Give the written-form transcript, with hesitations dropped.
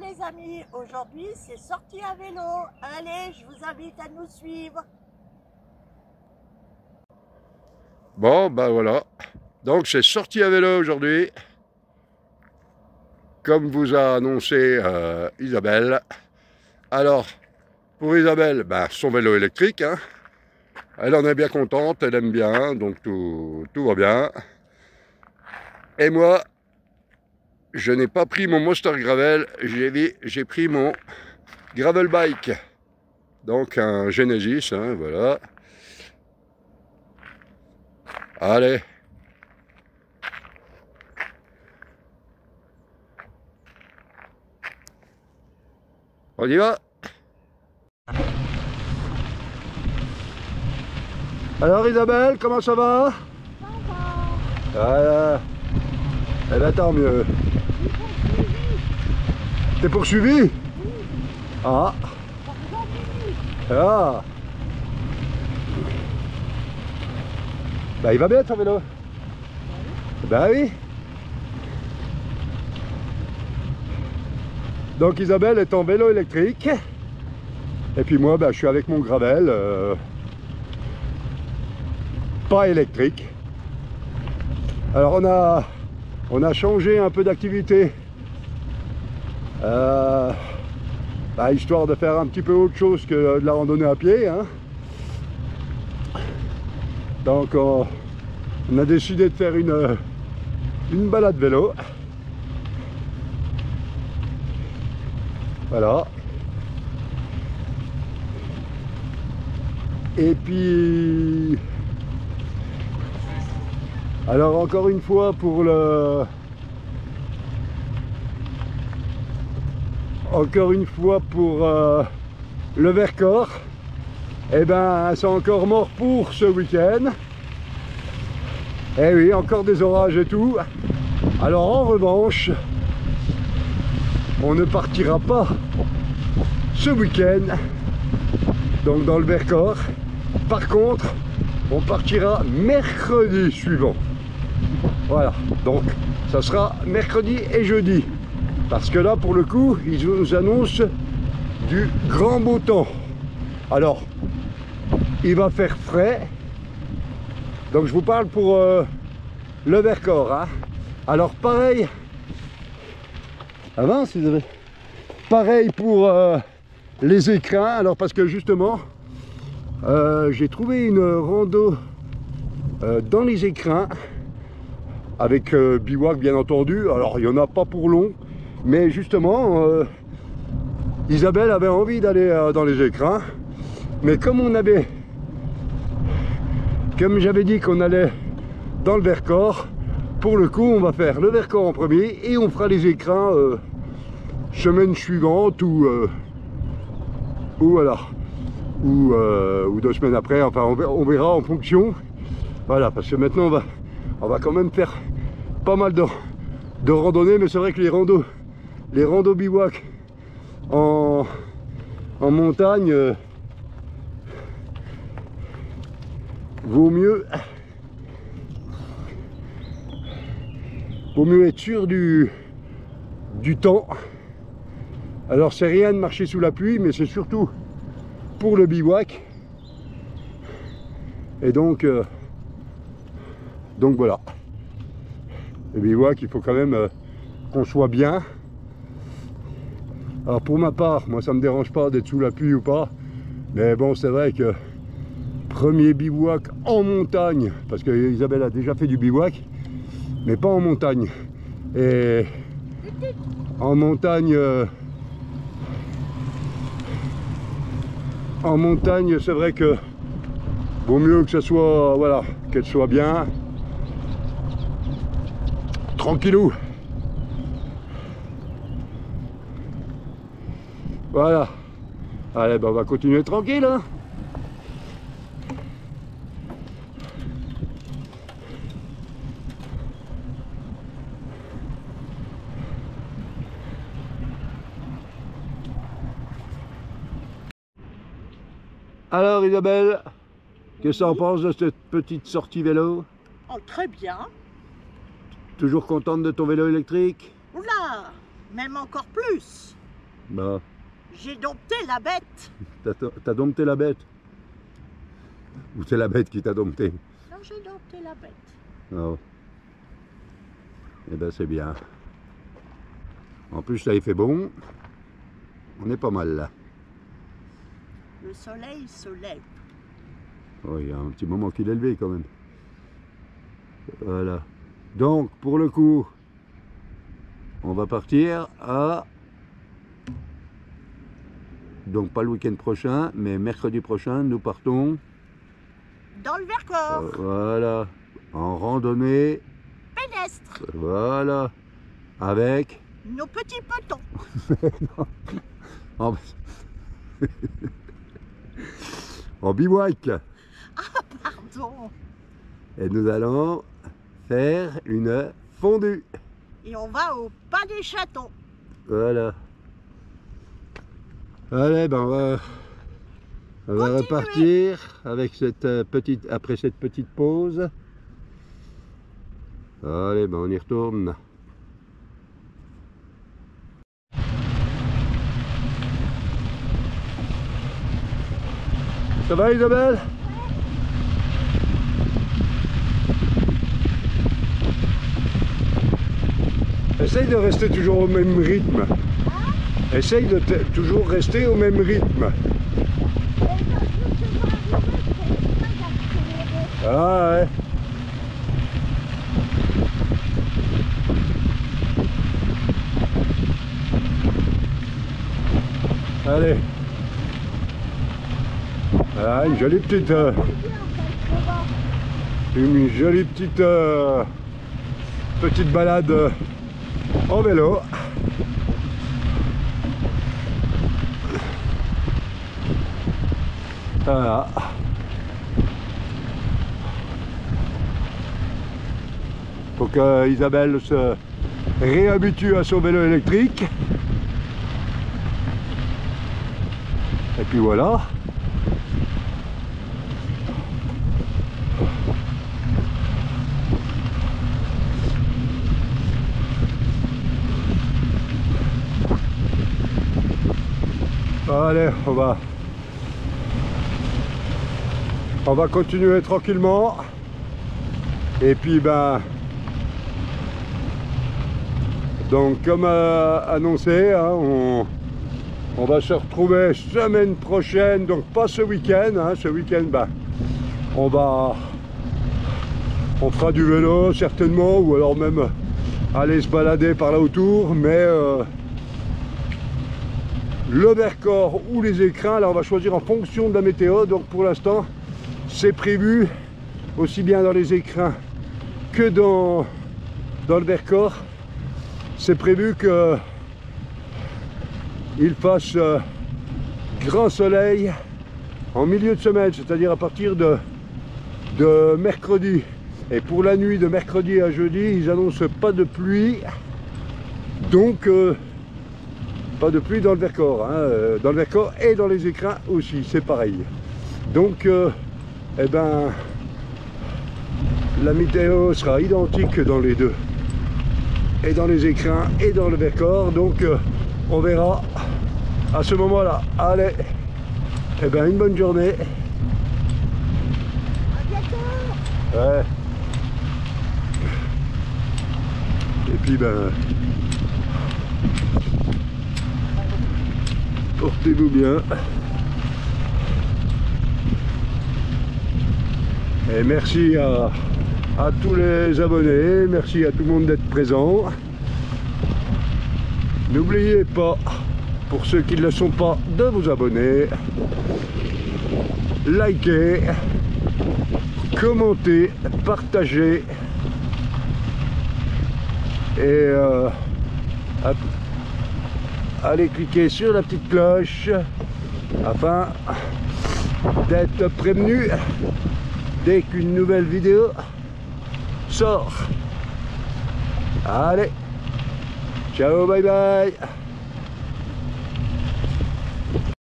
les amis, aujourd'hui c'est sortie à vélo. Allez, je vous invite à nous suivre. Bon, ben voilà. Donc c'est sorti à vélo aujourd'hui. Comme vous a annoncé Isabelle. Alors, pour Isabelle, ben, son vélo électrique. Hein. Elle en est bien contente, elle aime bien, donc tout va bien. Et moi, je n'ai pas pris mon Monster Gravel, j'ai pris mon Gravel Bike. Donc un Genesis, hein, voilà. Allez. On y va. Alors Isabelle, comment ça va? Ça va. Voilà. Eh bien tant mieux. T'es poursuivi? Oui. Ah. Ah. Bah il va bien ton vélo? Bah oui. Donc Isabelle est en vélo électrique. Et puis moi bah, je suis avec mon gravel. Pas électrique. Alors on a changé un peu d'activité. Bah, histoire de faire un petit peu autre chose que de la randonnée à pied. Hein. Donc on a décidé de faire une balade vélo. Voilà. Et puis... Alors encore une fois pour le... Encore une fois pour le Vercors. Eh ben c'est encore mort pour ce week-end. Eh oui, encore des orages et tout. Alors en revanche, on ne partira pas ce week-end, donc dans le Vercors. Par contre, on partira mercredi suivant. Voilà, donc ça sera mercredi et jeudi. Parce que là, pour le coup, ils nous annoncent du grand beau temps. Alors, il va faire frais. Donc je vous parle pour le Vercors. Hein. Alors pareil, avance, vous avez... Pareil pour les écrins. Alors parce que justement, j'ai trouvé une rando dans les écrins avec bivouac bien entendu. Alors il n'y en a pas pour long, mais justement, Isabelle avait envie d'aller dans les écrins. Mais comme j'avais dit qu'on allait dans le Vercors, pour le coup on va faire le Vercors en premier et on fera les écrins semaine suivante ou voilà ou 2 semaines après. Enfin on verra en fonction. Voilà, parce que maintenant on va quand même faire pas mal de randonnées, mais c'est vrai que les randos bivouac en montagne vaut mieux être sûr du temps. Alors c'est rien de marcher sous la pluie, mais c'est surtout pour le bivouac. Et donc voilà. Le bivouac, il faut quand même qu'on soit bien. Alors pour ma part, moi ça me dérange pas d'être sous la pluie ou pas. Mais bon, c'est vrai que premier bivouac en montagne, parce que Isabelle a déjà fait du bivouac, mais pas en montagne. Et en montagne, c'est vrai que vaut mieux que ça soit, voilà, qu'elle soit bien tranquillou. Voilà. Allez, ben on va continuer tranquille. Hein. Alors Isabelle, qu'est-ce que tu en penses de cette petite sortie vélo? Oh, très bien. Toujours contente de ton vélo électrique? Oula, même encore plus. Bah, J'ai dompté la bête. t'as dompté la bête? Ou c'est la bête qui t'a dompté? Non, j'ai dompté la bête. Oh. Eh ben c'est bien. En plus ça y fait bon. On est pas mal là. Le soleil se lève. Oh, il y a un petit moment qu'il est levé quand même. Voilà. Donc pour le coup, on va partir à... Donc pas le week-end prochain, mais mercredi prochain, nous partons... Dans le Vercors. Voilà. En randonnée. Pédestre. Voilà. Avec... Nos petits petons. en... en bivouac. Pardon. Et nous allons faire une fondue. Et on va au pas des chatons. Voilà. Allez, ben on va repartir avec cette petite, après cette petite pause. Allez, ben on y retourne. Ça va Isabelle? Essaye de rester toujours au même rythme. Essaye de toujours rester au même rythme. Ah ouais. Allez. Voilà, une jolie petite petite balade en vélo. Voilà. Faut que Isabelle se réhabitue à son vélo électrique. Et puis voilà. Allez, on va continuer tranquillement. Et puis ben, donc comme annoncé, hein, on va se retrouver semaine prochaine, donc pas ce week-end. Hein, ce week-end, ben, on fera du vélo certainement, ou alors même aller se balader par là autour, mais le Vercors ou les écrins, là on va choisir en fonction de la météo. Donc pour l'instant c'est prévu aussi bien dans les écrins que dans le Vercors, c'est prévu que il fasse grand soleil en milieu de semaine, c'est-à-dire à partir de mercredi. Et pour la nuit de mercredi à jeudi, ils annoncent pas de pluie, donc pas de pluie dans le Vercors, hein. Dans le Vercors et dans les écrins aussi, c'est pareil. Donc, eh ben, la météo sera identique dans les deux, et dans les écrins et dans le Vercors. Donc, on verra à ce moment-là. Allez, eh ben, une bonne journée. À bientôt. Ouais. Et puis, ben, portez-vous bien. Et merci à tous les abonnés, merci à tout le monde d'être présent. N'oubliez pas, pour ceux qui ne le sont pas, de vous abonner, liker, commenter, partager et allez cliquer sur la petite cloche afin d'être prévenu dès qu'une nouvelle vidéo sort. Allez, ciao, bye bye.